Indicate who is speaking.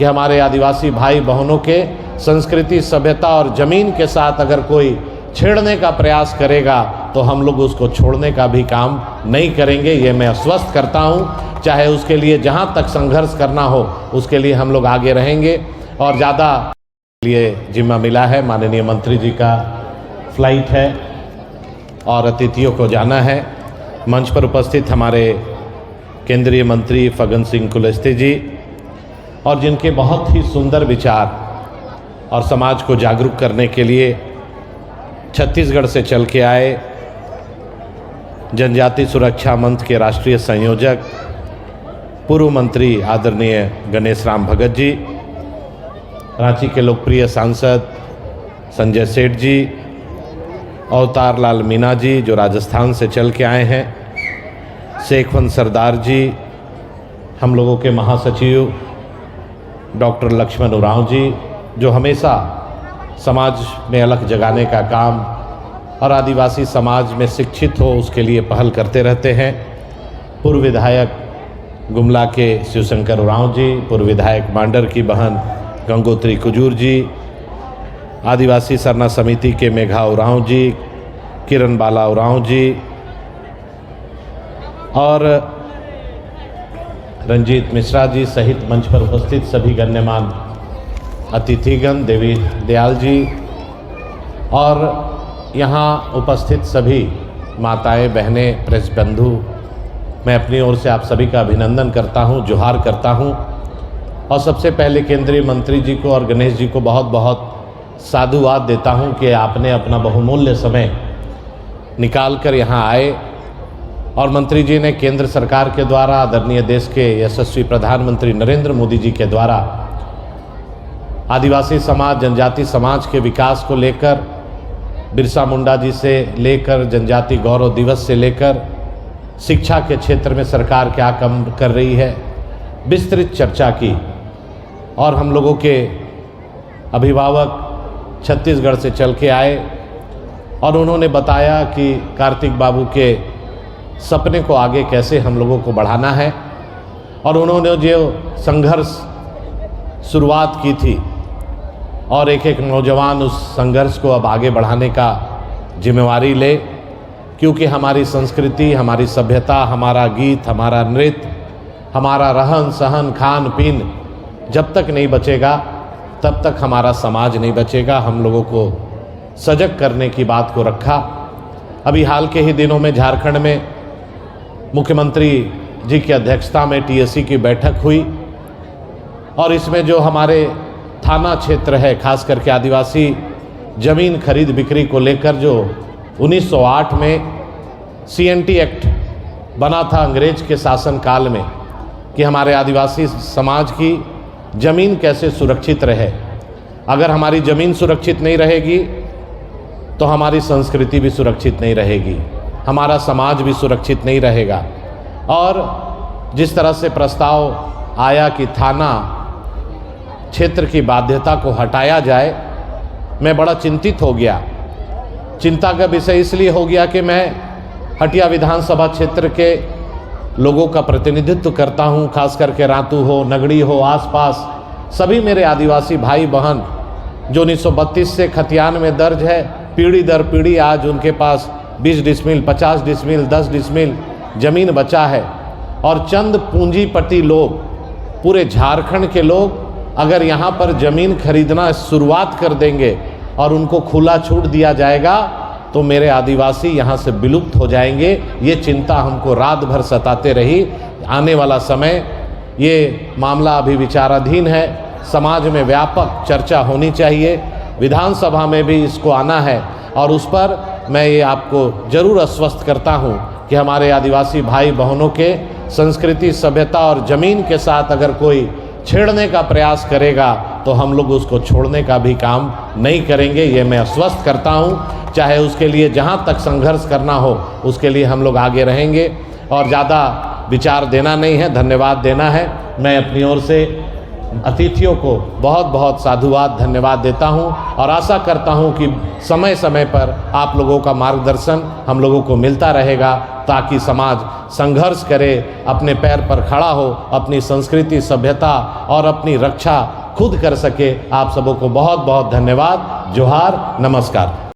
Speaker 1: कि हमारे आदिवासी भाई बहनों के संस्कृति, सभ्यता और ज़मीन के साथ अगर कोई छेड़ने का प्रयास करेगा तो हम लोग उसको छोड़ने का भी काम नहीं करेंगे। ये मैं आश्वस्त करता हूँ। चाहे उसके लिए जहाँ तक संघर्ष करना हो उसके लिए हम लोग आगे रहेंगे। और ज़्यादा लिए जिम्मा मिला है, माननीय मंत्री जी का फ्लाइट है और अतिथियों को जाना है। मंच पर उपस्थित हमारे केंद्रीय मंत्री फग्गन सिंह कुलस्ते जी और जिनके बहुत ही सुंदर विचार और समाज को जागरूक करने के लिए छत्तीसगढ़ से चल के आए जनजाति सुरक्षा मंच के राष्ट्रीय संयोजक पूर्व मंत्री आदरणीय गणेश राम भगत जी, रांची के लोकप्रिय सांसद संजय सेठ जी, अवतार लाल मीणा जी जो राजस्थान से चल के आए हैं, शेखवंत सरदार जी, हम लोगों के महासचिव डॉक्टर लक्ष्मण उरांव जी जो हमेशा समाज में अलख जगाने का काम और आदिवासी समाज में शिक्षित हो उसके लिए पहल करते रहते हैं, पूर्व विधायक गुमला के शिवशंकर उरांव जी, पूर्व विधायक मांडर की बहन गंगोत्री कुजूर जी, आदिवासी सरना समिति के मेघा उरांव जी, किरण बाला उरांव जी और रंजीत मिश्रा जी सहित मंच पर उपस्थित सभी गण्यमान अतिथिगण, देवी दयाल जी और यहाँ उपस्थित सभी माताएं, बहनें, प्रेस बंधु, मैं अपनी ओर से आप सभी का अभिनंदन करता हूँ, जोहार करता हूँ। और सबसे पहले केंद्रीय मंत्री जी को और गणेश जी को बहुत बहुत साधुवाद देता हूँ कि आपने अपना बहुमूल्य समय निकाल कर यहाँ आए और मंत्री जी ने केंद्र सरकार के द्वारा आदरणीय देश के यशस्वी प्रधानमंत्री नरेंद्र मोदी जी के द्वारा आदिवासी समाज, जनजाति समाज के विकास को लेकर, बिरसा मुंडा जी से लेकर जनजाति गौरव दिवस से लेकर शिक्षा के क्षेत्र में सरकार क्या काम कर रही है, विस्तृत चर्चा की। और हम लोगों के अभिभावक छत्तीसगढ़ से चल के आए और उन्होंने बताया कि कार्तिक बाबू के सपने को आगे कैसे हम लोगों को बढ़ाना है। और उन्होंने जो संघर्ष शुरुआत की थी और एक एक नौजवान उस संघर्ष को अब आगे बढ़ाने का जिम्मेवारी ले, क्योंकि हमारी संस्कृति, हमारी सभ्यता, हमारा गीत, हमारा नृत्य, हमारा रहन सहन, खान पीन जब तक नहीं बचेगा तब तक हमारा समाज नहीं बचेगा। हम लोगों को सजग करने की बात को रखा। अभी हाल के ही दिनों में झारखंड में मुख्यमंत्री जी की अध्यक्षता में टीएससी की बैठक हुई और इसमें जो हमारे थाना क्षेत्र है, खास करके आदिवासी ज़मीन खरीद बिक्री को लेकर जो 1908 में सीएनटी एक्ट बना था अंग्रेज के शासन काल में कि हमारे आदिवासी समाज की ज़मीन कैसे सुरक्षित रहे। अगर हमारी ज़मीन सुरक्षित नहीं रहेगी तो हमारी संस्कृति भी सुरक्षित नहीं रहेगी, हमारा समाज भी सुरक्षित नहीं रहेगा। और जिस तरह से प्रस्ताव आया कि थाना क्षेत्र की बाध्यता को हटाया जाए, मैं बड़ा चिंतित हो गया। चिंता का विषय इसलिए हो गया कि मैं हटिया विधानसभा क्षेत्र के लोगों का प्रतिनिधित्व करता हूं, खास करके रातू हो, नगड़ी हो, आसपास सभी मेरे आदिवासी भाई बहन जो 1932 से खतियान में दर्ज है, पीढ़ी दर पीढ़ी आज उनके पास 20 डिसमिल, 50 डिसमिल, 10 डिसमिल ज़मीन बचा है। और चंद पूंजीपति लोग, पूरे झारखंड के लोग अगर यहाँ पर ज़मीन खरीदना शुरुआत कर देंगे और उनको खुला छूट दिया जाएगा तो मेरे आदिवासी यहाँ से विलुप्त हो जाएंगे। ये चिंता हमको रात भर सताते रही। आने वाला समय ये मामला अभी विचाराधीन है, समाज में व्यापक चर्चा होनी चाहिए, विधानसभा में भी इसको आना है और उस पर मैं ये आपको ज़रूर आश्वस्त करता हूँ कि हमारे आदिवासी भाई बहनों के संस्कृति, सभ्यता और ज़मीन के साथ अगर कोई छेड़ने का प्रयास करेगा तो हम लोग उसको छोड़ने का भी काम नहीं करेंगे। ये मैं आश्वस्त करता हूँ। चाहे उसके लिए जहाँ तक संघर्ष करना हो उसके लिए हम लोग आगे रहेंगे। और ज़्यादा विचार देना नहीं है, धन्यवाद देना है। मैं अपनी ओर से अतिथियों को बहुत बहुत साधुवाद, धन्यवाद देता हूं और आशा करता हूं कि समय समय पर आप लोगों का मार्गदर्शन हम लोगों को मिलता रहेगा। ताकि समाज संघर्ष करे, अपने पैर पर खड़ा हो, अपनी संस्कृति, सभ्यता और अपनी रक्षा खुद कर सके। आप सबों को बहुत बहुत धन्यवाद। जोहार, नमस्कार।